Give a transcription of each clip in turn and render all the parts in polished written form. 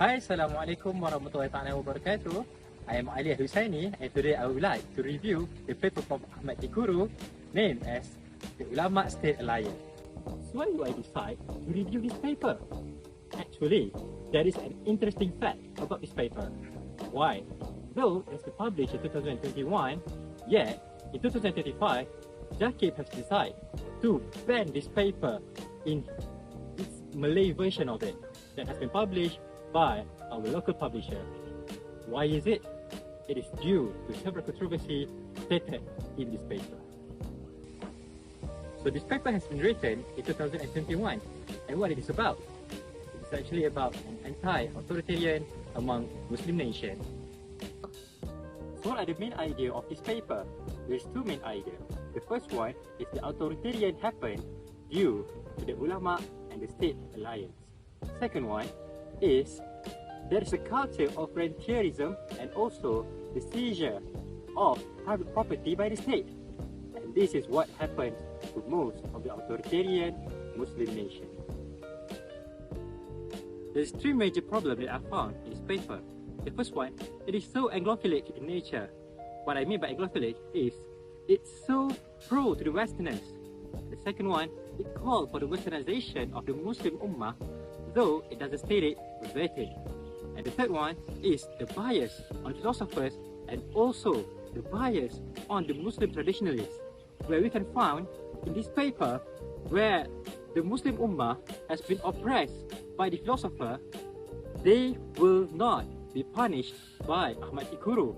Hi, Assalamualaikum warahmatullahi wabarakatuh. I am Al-Husaini and today I would like to review the paper from Ahmad Tikuru named as the Ulama-State Alliance. So why do I decide to review this paper? Actually, there is an interesting fact about this paper. Why? Though it has been published in 2021, yet in 2025, Jakib has decided to ban this paper in its Malay version of it that has been published by our local publisher. Why is it? It is due to several controversies stated in this paper. So this paper has been written in 2021, and what it is about? It is actually about an anti-authoritarian among Muslim nations. So what are the main ideas of this paper? There is two main ideas. The first one is the authoritarian happened due to the ulama and the state alliance. Second one is there is a culture of rentierism and also the seizure of private property by the state. And this is what happened to most of the authoritarian Muslim nations. There's three major problems that I found in this paper. The first one, it is so anglophilic in nature. What I mean by anglophilic is it's so pro to the Westerners. The second one, it called for the westernization of the Muslim Ummah, though it doesn't state it verbatim. And the third one is the bias on philosophers and also the bias on the Muslim traditionalists, where we can find in this paper where the Muslim Ummah has been oppressed by the philosopher, they will not be punished by Ahmad Tikuru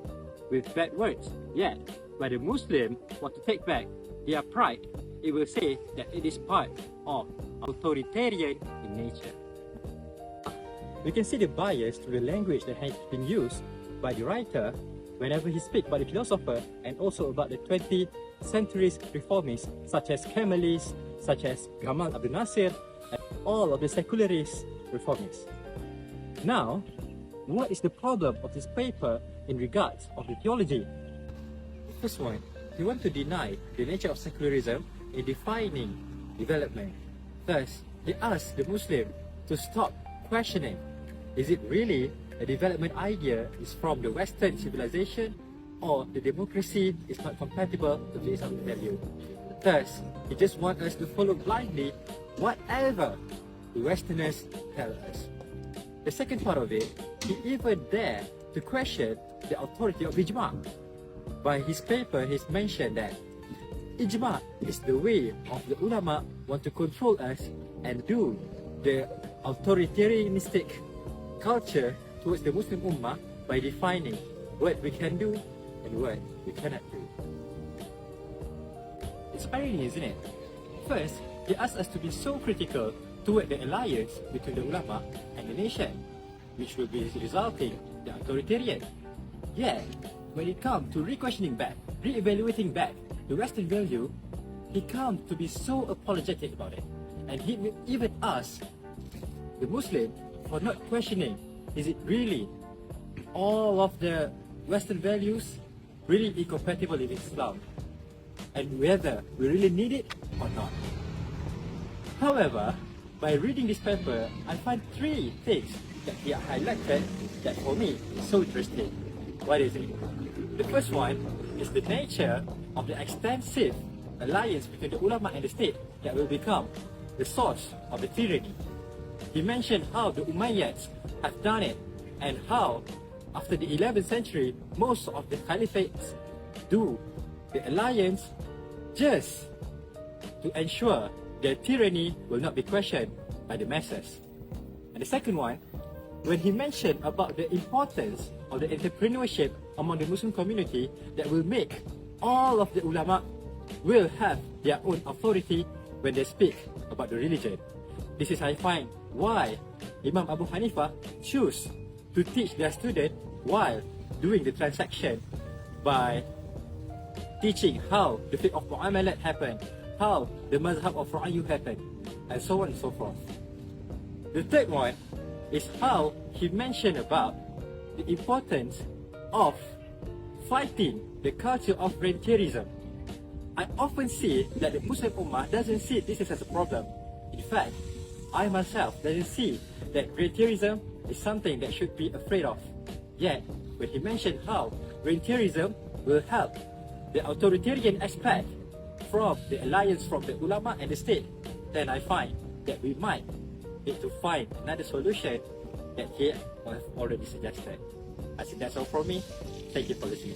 with bad words. Yet, where the Muslim want to take back their pride, it will say that it is part of authoritarian in nature. We can see the bias through the language that has been used by the writer whenever he speaks about the philosopher and also about the 20th century's reformists such as Kemalists, such as Gamal Abdel Nasser, and all of the secularist reformists. Now, what is the problem of this paper in regards of the theology? First one, they want to deny the nature of secularism in defining development. Thus, they ask the Muslim to stop questioning. Is it really a development idea is from the Western civilization or the democracy is not compatible with the Islamic value? Thus, he just wants us to follow blindly whatever the Westerners tell us. The second part of it, he even dare to question the authority of Ijma. By his paper, he's mentioned that Ijma is the way of the ulama want to control us and do the authoritarianistic culture towards the Muslim Ummah by defining what we can do and what we cannot do. It's irony, isn't it? First, he asks us to be so critical toward the alliance between the ulama and the nation, which will be resulting in the authoritarian. Yet, when it comes to re-questioning back, re-evaluating back the Western value, he comes to be so apologetic about it. And he will even ask the Muslim for not questioning, is it really all of the Western values really incompatible with Islam? And whether we really need it or not. However, by reading this paper, I find three things that he highlighted that for me is so interesting. What is it? The first one is the nature of the extensive alliance between the ulama and the state that will become the source of the tyranny. He mentioned how the Umayyads have done it and how after the 11th century, most of the caliphates do the alliance just to ensure their tyranny will not be questioned by the masses. And the second one, when he mentioned about the importance of the entrepreneurship among the Muslim community that will make all of the ulama will have their own authority when they speak about the religion. This is, I find, why Imam Abu Hanifah choose to teach their student while doing the transaction by teaching how the fiqh of mu'amalat happened, how the mazhab of Ra'ayu happened, and so on and so forth. The third one is how he mentioned about the importance of fighting the culture of rentierism. I often see that the Muslim Ummah doesn't see this as a problem. In fact, I myself doesn't see that rentierism is something that should be afraid of. Yet, when he mentioned how Rentierism will help the authoritarian aspect from the alliance from the ulama and the state, then I find that we might need to find another solution that he have already suggested. I think that's all from me. Thank you for listening.